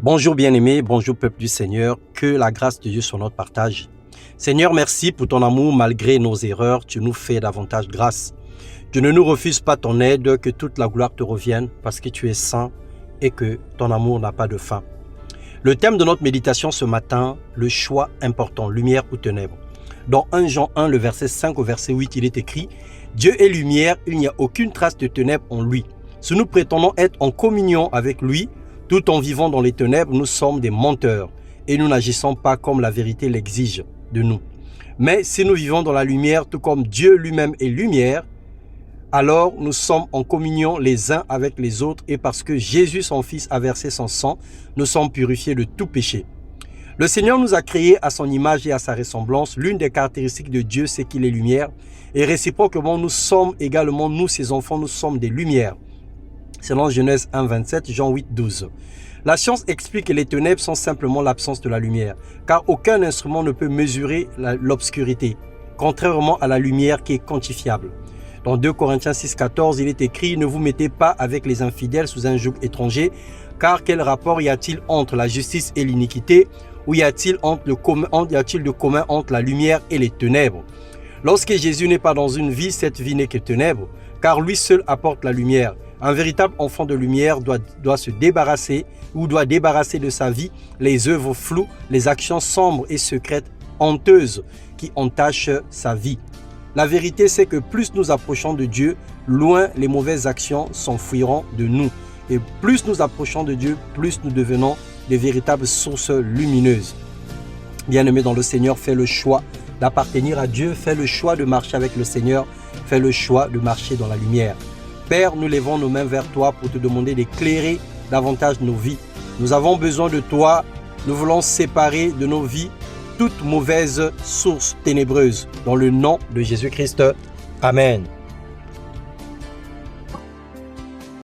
Bonjour bien-aimés, bonjour peuple du Seigneur, que la grâce de Dieu soit notre partage. Seigneur, merci pour ton amour malgré nos erreurs, tu nous fais davantage grâce. Tu ne nous refuses pas ton aide, que toute la gloire te revienne parce que tu es saint et que ton amour n'a pas de fin. Le thème de notre méditation ce matin, le choix important, lumière ou ténèbres. Dans 1 Jean 1, le verset 5 au verset 8, il est écrit « Dieu est lumière, il n'y a aucune trace de ténèbres en lui. Si nous prétendons être en communion avec lui, tout en vivant dans les ténèbres, nous sommes des menteurs et nous n'agissons pas comme la vérité l'exige de nous. Mais si nous vivons dans la lumière, tout comme Dieu lui-même est lumière, alors nous sommes en communion les uns avec les autres et parce que Jésus, son Fils, a versé son sang, nous sommes purifiés de tout péché. Le Seigneur nous a créés à son image et à sa ressemblance. L'une des caractéristiques de Dieu, c'est qu'il est lumière. Et réciproquement, nous sommes également, nous, ses enfants, nous sommes des lumières. Selon Genèse 1, 27, Jean 8, 12. La science explique que les ténèbres sont simplement l'absence de la lumière, car aucun instrument ne peut mesurer l'obscurité, contrairement à la lumière qui est quantifiable. Dans 2 Corinthiens 6, 14, il est écrit « Ne vous mettez pas avec les infidèles sous un joug étranger, car quel rapport y a-t-il entre la justice et l'iniquité, ou y a-t-il de commun entre la lumière et les ténèbres ?» Lorsque Jésus n'est pas dans une vie, cette vie n'est que ténèbres, car lui seul apporte la lumière. Un véritable enfant de lumière doit se débarrasser ou doit débarrasser de sa vie les œuvres floues, les actions sombres et secrètes, honteuses qui entachent sa vie. La vérité, c'est que plus nous approchons de Dieu, loin les mauvaises actions s'enfuiront de nous. Et plus nous approchons de Dieu, plus nous devenons de véritables sources lumineuses. Bien-aimé dans le Seigneur, fais le choix d'appartenir à Dieu, fais le choix de marcher avec le Seigneur, fais le choix de marcher dans la lumière. Père, nous levons nos mains vers toi pour te demander d'éclairer davantage nos vies. Nous avons besoin de toi. Nous voulons séparer de nos vies toute mauvaise source ténébreuse. Dans le nom de Jésus-Christ. Amen.